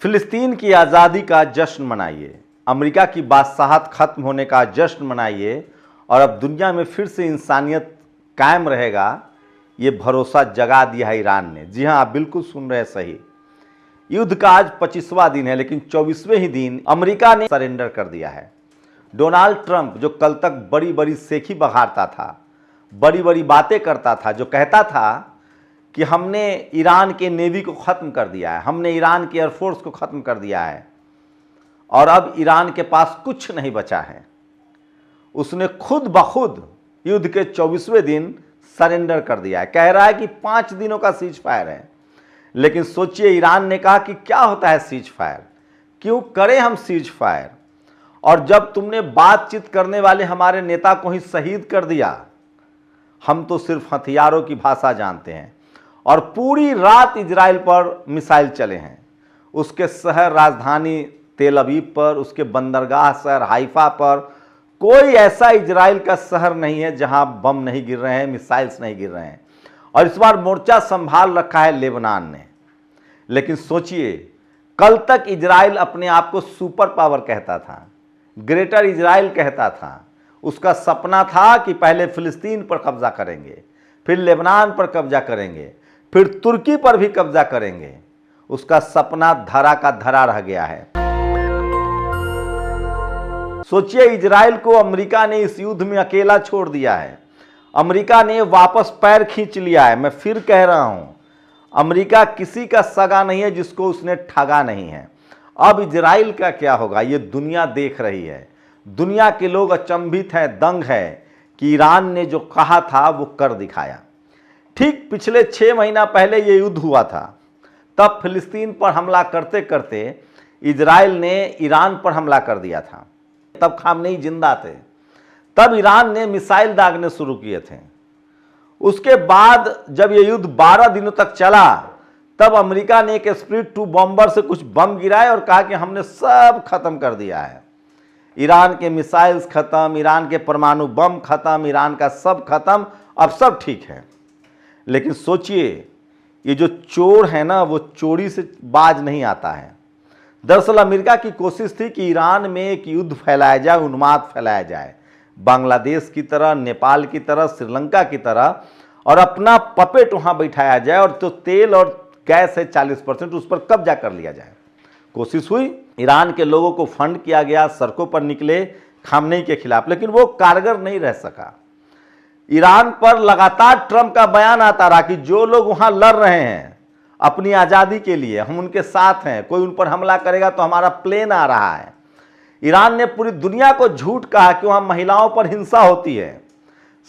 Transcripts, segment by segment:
फिलिस्तीन की आज़ादी का जश्न मनाइए, अमेरिका की बादशाहत खत्म होने का जश्न मनाइए और अब दुनिया में फिर से इंसानियत कायम रहेगा, ये भरोसा जगा दिया है ईरान ने। जी हाँ, आप बिल्कुल सुन रहे हैं सही। युद्ध का आज 25वां दिन है, लेकिन 24वें ही दिन अमेरिका ने सरेंडर कर दिया है। डोनाल्ड ट्रंप जो कल तक बड़ी बड़ी सेखी बघारता था, बड़ी बड़ी बातें करता था, जो कहता था कि हमने ईरान के नेवी को ख़त्म कर दिया है, हमने ईरान के एयरफोर्स को ख़त्म कर दिया है और अब ईरान के पास कुछ नहीं बचा है, उसने खुद ब खुद युद्ध के 24वें दिन सरेंडर कर दिया है। कह रहा है कि 5 दिनों का सीज फायर है। लेकिन सोचिए, ईरान ने कहा कि क्या होता है सीज फायर, क्यों करें हम सीज फायर, और जब तुमने बातचीत करने वाले हमारे नेता को ही शहीद कर दिया, हम तो सिर्फ हथियारों की भाषा जानते हैं। और पूरी रात इजराइल पर मिसाइल चले हैं, उसके शहर राजधानी तेल अवीव पर, उसके बंदरगाह शहर हाइफा पर। कोई ऐसा इजराइल का शहर नहीं है जहां बम नहीं गिर रहे हैं, मिसाइल्स नहीं गिर रहे हैं। और इस बार मोर्चा संभाल रखा है लेबनान ने। लेकिन सोचिए, कल तक इजराइल अपने आप को सुपर पावर कहता था, ग्रेटर इजराइल कहता था। उसका सपना था कि पहले फिलिस्तीन पर कब्जा करेंगे, फिर लेबनान पर कब्जा करेंगे, फिर तुर्की पर भी कब्जा करेंगे। उसका सपना धरा का धरा रह गया है। सोचिए, इजराइल को अमेरिका ने इस युद्ध में अकेला छोड़ दिया है। अमेरिका ने वापस पैर खींच लिया है। मैं फिर कह रहा हूं, अमेरिका किसी का सगा नहीं है जिसको उसने ठगा नहीं है। अब इजराइल का क्या होगा, ये दुनिया देख रही है। दुनिया के लोग अचंभित हैं, दंग है कि ईरान ने जो कहा था वो कर दिखाया। ठीक पिछले 6 महीना पहले ये युद्ध हुआ था, तब फिलिस्तीन पर हमला करते करते इजराइल ने ईरान पर हमला कर दिया था। तब खामनेई जिंदा थे, तब ईरान ने मिसाइल दागने शुरू किए थे। उसके बाद जब ये युद्ध 12 दिनों तक चला, तब अमेरिका ने एक स्प्लिट 2 बॉम्बर से कुछ बम गिराए और कहा कि हमने सब खत्म कर दिया है, ईरान के मिसाइल्स खत्म, ईरान के परमाणु बम खत्म, ईरान का सब खत्म, अब सब ठीक है। लेकिन सोचिए, ये जो चोर है ना, वो चोरी से बाज नहीं आता है। दरअसल अमेरिका की कोशिश थी कि ईरान में एक युद्ध फैलाया जाए, उन्माद फैलाया जाए, बांग्लादेश की तरह, नेपाल की तरह, श्रीलंका की तरह, और अपना पपेट वहाँ बैठाया जाए और तो तेल और गैस है 40%, उस पर कब्जा कर लिया जाए। कोशिश हुई, ईरान के लोगों को फंड किया गया, सड़कों पर निकले खामनेई के खिलाफ, लेकिन वो कारगर नहीं रह सका। ईरान पर लगातार ट्रंप का बयान आता रहा कि जो लोग वहां लड़ रहे हैं अपनी आज़ादी के लिए, हम उनके साथ हैं, कोई उन पर हमला करेगा तो हमारा प्लेन आ रहा है। ईरान ने पूरी दुनिया को झूठ कहा कि वहां महिलाओं पर हिंसा होती है।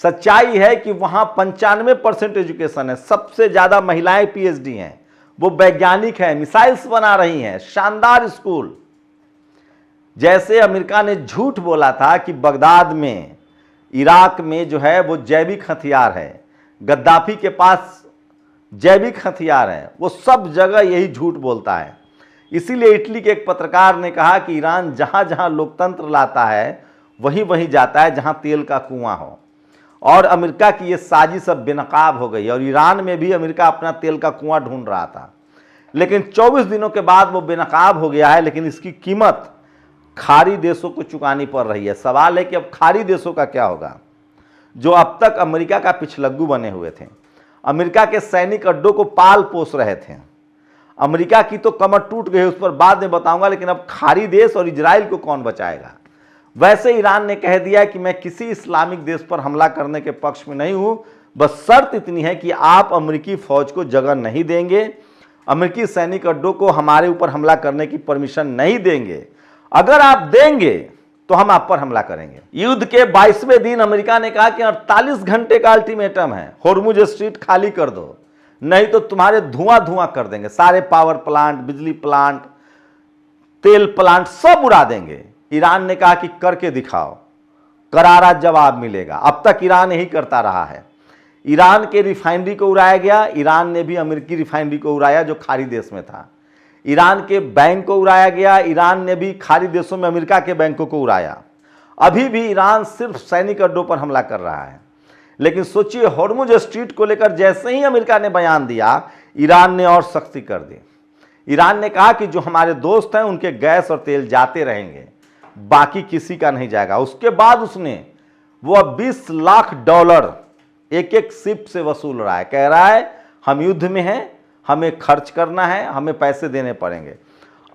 सच्चाई है कि वहां 95% एजुकेशन है, सबसे ज़्यादा महिलाएं PhD हैं, वो वैज्ञानिक हैं, मिसाइल्स बना रही हैं, शानदार स्कूल। जैसे अमेरिका ने झूठ बोला था कि बगदाद में, इराक में जो है वो जैविक हथियार है, गद्दाफी के पास जैविक हथियार है, वो सब जगह यही झूठ बोलता है। इसीलिए इटली के एक पत्रकार ने कहा कि ईरान जहां जहां लोकतंत्र लाता है वहीं वहीं जाता है जहां तेल का कुआं हो। और अमेरिका की ये साजिश अब बेनकाब हो गई और ईरान में भी अमेरिका अपना तेल का कुआं ढूंढ रहा था, लेकिन 24 दिनों के बाद वो बेनकाब हो गया है। लेकिन इसकी कीमत खाड़ी देशों को चुकानी पड़ रही है। सवाल है कि अब खाड़ी देशों का क्या होगा, जो अब तक अमेरिका का पिछलग्गू बने हुए थे, अमेरिका के सैनिक अड्डों को पाल पोस रहे थे। अमेरिका की तो कमर टूट गई, उस पर बाद में बताऊंगा, लेकिन अब खाड़ी देश और इजराइल को कौन बचाएगा। वैसे ईरान ने कह दिया कि मैं किसी इस्लामिक देश पर हमला करने के पक्ष में नहीं हूं, बस शर्त इतनी है कि आप अमेरिकी फौज को जगह नहीं देंगे, अमेरिकी सैनिक अड्डों को हमारे ऊपर हमला करने की परमिशन नहीं देंगे। अगर आप देंगे तो हम आप पर हमला करेंगे। युद्ध के 22वें दिन अमेरिका ने कहा कि 48 घंटे का अल्टीमेटम है, होर्मुज स्ट्रीट खाली कर दो, नहीं तो तुम्हारे धुआं धुआं कर देंगे, सारे पावर प्लांट, बिजली प्लांट, तेल प्लांट सब उड़ा देंगे। ईरान ने कहा कि करके दिखाओ, करारा जवाब मिलेगा। अब तक ईरान यही करता रहा है। ईरान के रिफाइनरी को उड़ाया गया, ईरान ने भी अमेरिकी रिफाइनरी को उड़ाया जो खाड़ी देश में था। ईरान के बैंक को उड़ाया गया, ईरान ने भी खाड़ी देशों में अमेरिका के बैंकों को उड़ाया। अभी भी ईरान सिर्फ सैनिक अड्डों पर हमला कर रहा है। लेकिन सोचिए, होर्मुज स्ट्रीट को लेकर जैसे ही अमेरिका ने बयान दिया, ईरान ने और सख्ती कर दी। ईरान ने कहा कि जो हमारे दोस्त हैं उनके गैस और तेल जाते रहेंगे, बाकी किसी का नहीं जाएगा। उसके बाद उसने वो अब $20 लाख एक एक शिप से वसूल रहा है। कह रहा है हम युद्ध में हैं, हमें खर्च करना है, हमें पैसे देने पड़ेंगे।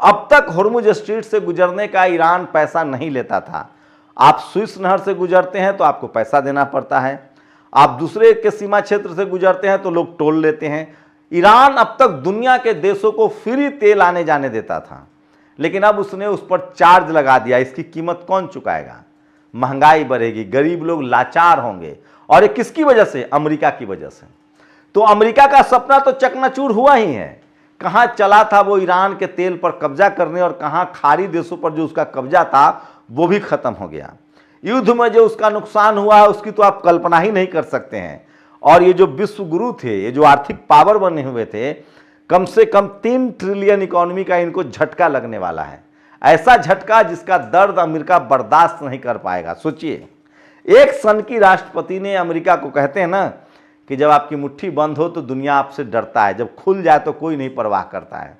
अब तक हुर्मुज स्ट्रीट से गुजरने का ईरान पैसा नहीं लेता था। आप स्विस नहर से गुजरते हैं तो आपको पैसा देना पड़ता है, आप दूसरे के सीमा क्षेत्र से गुजरते हैं तो लोग टोल लेते हैं। ईरान अब तक दुनिया के देशों को फ्री तेल आने जाने देता था, लेकिन अब उसने उस पर चार्ज लगा दिया। इसकी कीमत कौन चुकाएगा? महंगाई बढ़ेगी, गरीब लोग लाचार होंगे। और ये किसकी वजह से? अमेरिका की वजह से। तो अमेरिका का सपना तो चकनाचूर हुआ ही है। कहां चला था वो ईरान के तेल पर कब्जा करने, और कहां खाड़ी देशों पर जो उसका कब्जा था वो भी खत्म हो गया। युद्ध में जो उसका नुकसान हुआ है उसकी तो आप कल्पना ही नहीं कर सकते हैं। और ये जो विश्व गुरु थे, ये जो आर्थिक पावर बने हुए थे, कम से कम 3 ट्रिलियन इकोनॉमी का इनको झटका लगने वाला है। ऐसा झटका जिसका दर्द अमेरिका बर्दाश्त नहीं कर पाएगा। सोचिए, एक सन की राष्ट्रपति ने अमेरिका को, कहते हैं ना कि जब आपकी मुट्ठी बंद हो तो दुनिया आपसे डरता है, जब खुल जाए तो कोई नहीं परवाह करता है।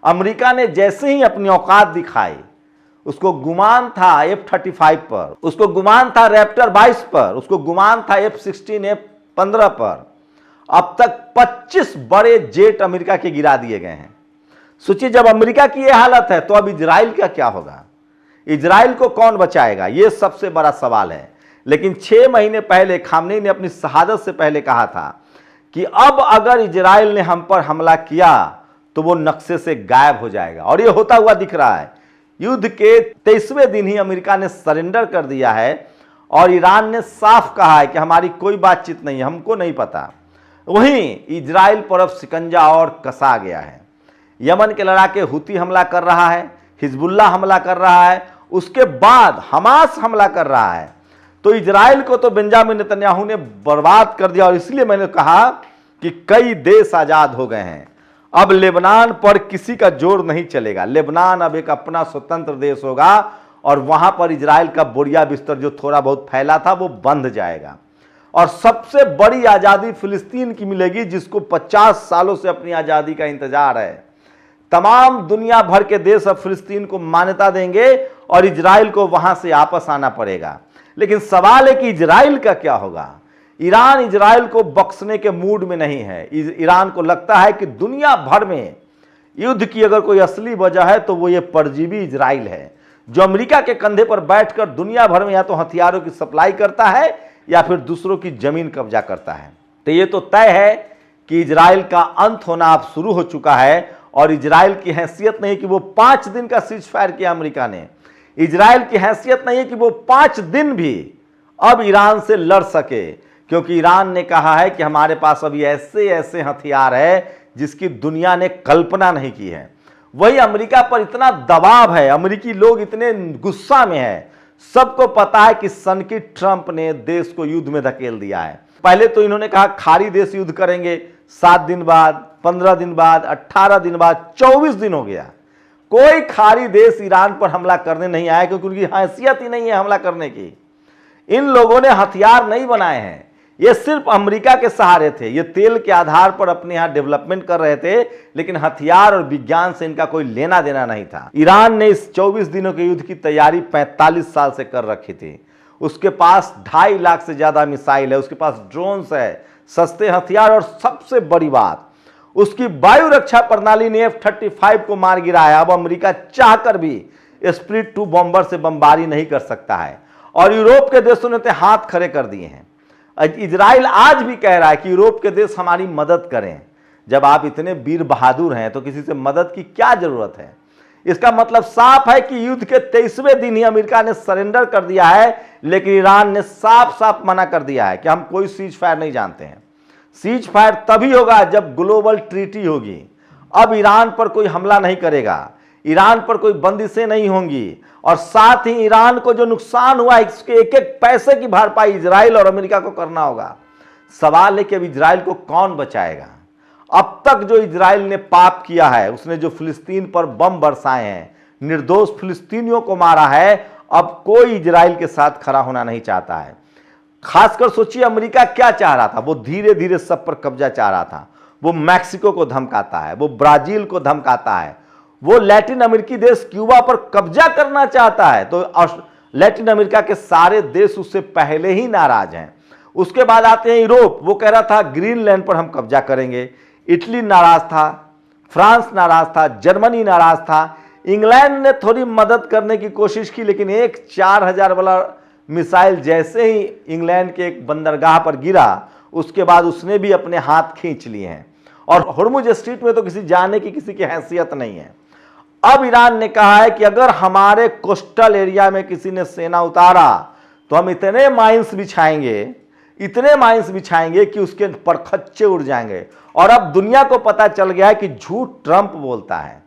अमेरिका ने जैसे ही अपनी औकात दिखाई, उसको गुमान था F-35 पर, उसको गुमान था रैप्टर 22 पर, उसको गुमान था F-16 F-15 पर। अब तक 25 बड़े जेट अमेरिका के गिरा दिए गए हैं। सोचिए, जब अमेरिका की यह हालत है तो अब इजराइल का क्या होगा? इजराइल को कौन बचाएगा? यह सबसे बड़ा सवाल है। लेकिन 6 महीने पहले खामनेई ने अपनी शहादत से पहले कहा था कि अब अगर इजराइल ने हम पर हमला किया तो वो नक्शे से गायब हो जाएगा, और ये होता हुआ दिख रहा है। युद्ध के 23वें दिन ही अमेरिका ने सरेंडर कर दिया है, और ईरान ने साफ कहा है कि हमारी कोई बातचीत नहीं है, हमको नहीं पता। वहीं इजराइल पर अब शिकंजा और कसा गया है। यमन के लड़ाके हुती हमला कर रहा है, हिजबुल्लाह हमला कर रहा है, उसके बाद हमास हमला कर रहा है। तो इजराइल को तो बेंजामिन नेतन्याहू ने बर्बाद कर दिया। और इसलिए मैंने कहा कि कई देश आजाद हो गए हैं। अब लेबनान पर किसी का जोर नहीं चलेगा। लेबनान अब एक अपना स्वतंत्र देश होगा, और वहां पर इजराइल का बोरिया बिस्तर जो थोड़ा बहुत फैला था वो बंद जाएगा। और सबसे बड़ी आजादी फिलिस्तीन की मिलेगी, जिसको 50 सालों से अपनी आजादी का इंतजार है। तमाम दुनिया भर के देश अब फिलिस्तीन को मान्यता देंगे, और इजराइल को वहां से वापस आना पड़ेगा। लेकिन सवाल है कि इजराइल का क्या होगा? ईरान इजराइल को बख्शने के मूड में नहीं है। ईरान को लगता है कि दुनिया भर में युद्ध की अगर कोई असली वजह है तो वो ये परजीवी इजराइल है, जो अमेरिका के कंधे पर बैठकर दुनिया भर में या तो हथियारों की सप्लाई करता है या फिर दूसरों की जमीन कब्जा करता है। तो ये तो तय है कि इजराइल का अंत होना अब शुरू हो चुका है। और इजराइल की हैसियत नहीं कि वो 5 दिन का सीज फायर किया अमेरिका ने। इजराइल की हैसियत नहीं है कि वो 5 दिन भी अब ईरान से लड़ सके, क्योंकि ईरान ने कहा है कि हमारे पास अभी ऐसे ऐसे हथियार है जिसकी दुनिया ने कल्पना नहीं की है। वही अमेरिका पर इतना दबाव है, अमेरिकी लोग इतने गुस्सा में है। सबको पता है कि सन की ट्रंप ने देश को युद्ध में धकेल दिया है। पहले तो इन्होंने कहा खाड़ी देश युद्ध करेंगे, 7 दिन बाद, 15 दिन बाद, 18 दिन बाद, 24 दिन हो गया। कोई खाड़ी देश ईरान पर हमला करने नहीं आया, क्योंकि उनकी हैसियत ही नहीं है हमला करने की। इन लोगों ने हथियार नहीं बनाए हैं, ये सिर्फ अमेरिका के सहारे थे। ये तेल के आधार पर अपने यहां डेवलपमेंट कर रहे थे, लेकिन हथियार और विज्ञान से इनका कोई लेना देना नहीं था। ईरान ने इस 24 दिनों के युद्ध की तैयारी 45 साल से कर रखी थी। उसके पास 2.5 लाख से ज्यादा मिसाइल है, उसके पास ड्रोन्स है, सस्ते हथियार, और सबसे बड़ी बात, उसकी वायु रक्षा प्रणाली ने F-35 को मार गिराया। अब अमेरिका चाहकर भी स्प्लिट 2 बॉम्बर से बमबारी नहीं कर सकता है, और यूरोप के देशों ने तो हाथ खड़े कर दिए हैं। इजराइल आज भी कह रहा है कि यूरोप के देश हमारी मदद करें। जब आप इतने वीर बहादुर हैं तो किसी से मदद की क्या जरूरत है? इसका मतलब साफ है कि युद्ध के 23वें दिन ही अमेरिका ने सरेंडर कर दिया है, लेकिन ईरान ने साफ साफ मना कर दिया है कि हम कोई सीज फायर नहीं जानते हैं। सीज फायर तभी होगा जब ग्लोबल ट्रीटी होगी। अब ईरान पर कोई हमला नहीं करेगा, ईरान पर कोई बंदिशें नहीं होंगी, और साथ ही ईरान को जो नुकसान हुआ है इसके एक एक पैसे की भरपाई इजराइल और अमेरिका को करना होगा। सवाल है कि अब इजराइल को कौन बचाएगा? अब तक जो इजराइल ने पाप किया है, उसने जो फिलिस्तीन पर बम बरसाए हैं, निर्दोष फिलिस्तीनियों को मारा है, अब कोई इजराइल के साथ खड़ा होना नहीं चाहता है। खासकर सोचिए अमेरिका क्या चाह रहा था? वो धीरे धीरे सब पर कब्जा चाह रहा था। वो मैक्सिको को धमकाता है, वो ब्राजील को धमकाता है, वो लैटिन अमेरिकी देश क्यूबा पर कब्जा करना चाहता है। तो लैटिन अमेरिका के सारे देश उससे पहले ही नाराज हैं। उसके बाद आते हैं यूरोप, वो कह रहा था ग्रीनलैंड पर हम कब्जा करेंगे। इटली नाराज था, फ्रांस नाराज था, जर्मनी नाराज था। इंग्लैंड ने थोड़ी मदद करने की कोशिश की, लेकिन एक 4000 वाला मिसाइल जैसे ही इंग्लैंड के एक बंदरगाह पर गिरा, उसके बाद उसने भी अपने हाथ खींच लिए हैं। और हुर्मुज स्ट्रीट में तो किसी जाने की किसी की हैसियत नहीं है। अब ईरान ने कहा है कि अगर हमारे कोस्टल एरिया में किसी ने सेना उतारा तो हम इतने माइंस बिछाएंगे कि उसके परखच्चे उड़ जाएंगे। और अब दुनिया को पता चल गया है कि झूठ ट्रंप बोलता है,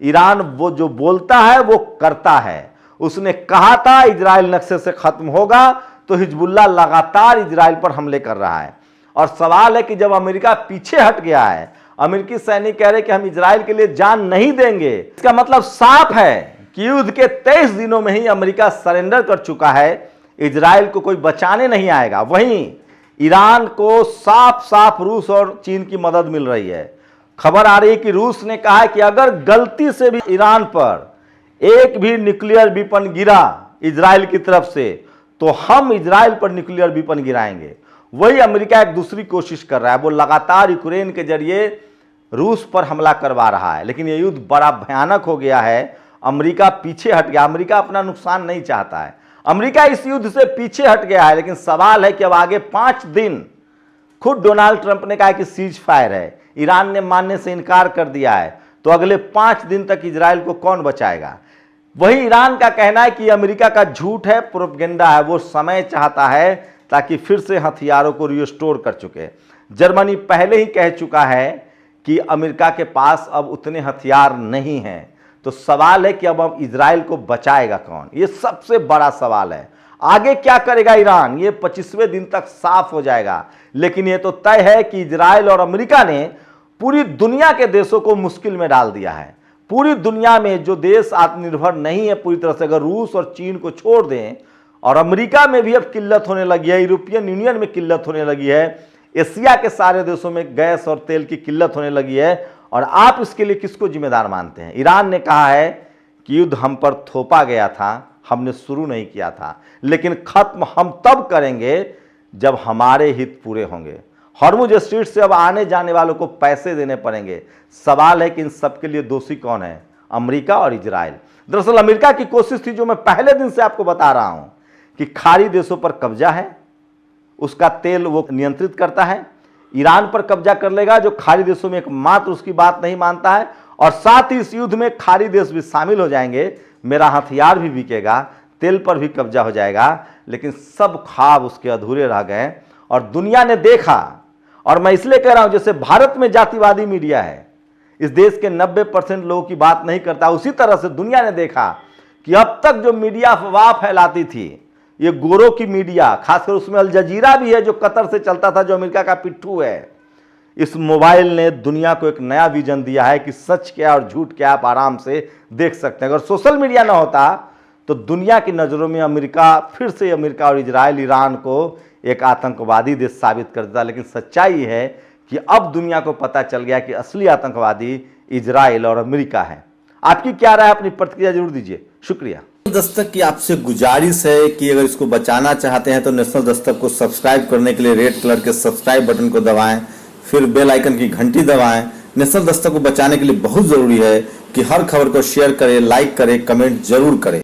ईरान वो जो बोलता है वो करता है। उसने कहा था इजराइल नक्शे से खत्म होगा, तो हिजबुल्लाह लगातार इजराइल पर हमले कर रहा है। और सवाल है कि जब अमेरिका पीछे हट गया है, अमेरिकी सैनिक कह रहे कि हम इजराइल के लिए जान नहीं देंगे, इसका मतलब साफ है कि युद्ध के 23 दिनों में ही अमेरिका सरेंडर कर चुका है। इजराइल को कोई बचाने नहीं आएगा। वहीं ईरान को साफ साफ रूस और चीन की मदद मिल रही है। खबर आ रही है कि रूस ने कहा है कि अगर गलती से भी ईरान पर एक भी न्यूक्लियर वेपन गिरा इजराइल की तरफ से, तो हम इजराइल पर न्यूक्लियर वेपन गिराएंगे। वही अमेरिका एक दूसरी कोशिश कर रहा है, वो लगातार यूक्रेन के जरिए रूस पर हमला करवा रहा है। लेकिन यह युद्ध बड़ा भयानक हो गया है। अमेरिका पीछे हट गया। अमेरिका अपना नुकसान नहीं चाहता है, अमेरिका इस युद्ध से पीछे हट गया है। लेकिन सवाल है कि अब आगे 5 दिन, खुद डोनाल्ड ट्रंप ने कहा कि सीज फायर है, ईरान ने मानने से इनकार कर दिया है, तो अगले 5 दिन तक इजराइल को कौन बचाएगा। वही ईरान का कहना है कि अमेरिका का झूठ है, प्रोपेगेंडा है, वो समय चाहता है ताकि फिर से हथियारों को रिस्टोर कर चुके। जर्मनी पहले ही कह चुका है कि अमेरिका के पास अब उतने हथियार नहीं हैं। तो सवाल है कि अब इजराइल को बचाएगा कौन, ये सबसे बड़ा सवाल है। आगे क्या करेगा ईरान, ये 25वें दिन तक साफ हो जाएगा। लेकिन ये तो तय है कि इजराइल और अमेरिका ने पूरी दुनिया के देशों को मुश्किल में डाल दिया है। पूरी दुनिया में जो देश आत्मनिर्भर नहीं है पूरी तरह से, अगर रूस और चीन को छोड़ दें, और अमेरिका में भी अब किल्लत होने लगी है, यूरोपियन यूनियन में किल्लत होने लगी है, एशिया के सारे देशों में गैस और तेल की किल्लत होने लगी है। और आप इसके लिए किसको जिम्मेदार मानते हैं? ईरान ने कहा है कि युद्ध हम पर थोपा गया था, हमने शुरू नहीं किया था, लेकिन खत्म हम तब करेंगे जब हमारे हित पूरे होंगे। हुर्मुज स्ट्रीट से अब आने जाने वालों को पैसे देने पड़ेंगे। सवाल है कि इन सब के लिए दोषी कौन है, अमेरिका और इजराइल। दरअसल अमेरिका की कोशिश थी, जो मैं पहले दिन से आपको बता रहा हूं, कि खाड़ी देशों पर कब्जा है, उसका तेल वो नियंत्रित करता है। ईरान पर कब्जा कर लेगा, जो खाड़ी देशों में एकमात्र उसकी बात नहीं मानता है, और साथ ही इस युद्ध में खाड़ी देश भी शामिल हो जाएंगे। मेरा हथियार भी बिकेगा, तेल पर भी कब्जा हो जाएगा। लेकिन सब ख्वाब उसके अधूरे रह गए और दुनिया ने देखा। और मैं इसलिए कह रहा हूं, जैसे भारत में जातिवादी मीडिया है, इस देश के 90% लोगों की बात नहीं करता, उसी तरह से दुनिया ने देखा कि अब तक जो मीडिया अफवाह फैलाती थी, ये गोरों की मीडिया, खासकर उसमें अल जजीरा भी है जो कतर से चलता था, जो अमेरिका का पिट्ठू है, इस मोबाइल ने दुनिया को एक नया विजन दिया है कि सच क्या और झूठ क्या आप आराम से देख सकते हैं। अगर सोशल मीडिया ना होता तो दुनिया की नज़रों में अमेरिका फिर से, अमेरिका और इजराइल, ईरान को एक आतंकवादी देश साबित कर देता। लेकिन सच्चाई है कि अब दुनिया को पता चल गया कि असली आतंकवादी इजराइल और अमेरिका है। आपकी क्या राय, अपनी प्रतिक्रिया जरूर दीजिए। शुक्रिया। दस्तक की आपसे गुजारिश है कि अगर इसको बचाना चाहते हैं तो नेशनल दस्तक को सब्सक्राइब करने के लिए रेड कलर के सब्सक्राइब बटन को दबाएं, फिर बेल आइकन की घंटी दबाएं। नेशनल दस्तक को बचाने के लिए बहुत जरूरी है कि हर खबर को शेयर करें, लाइक करें, कमेंट जरूर करें।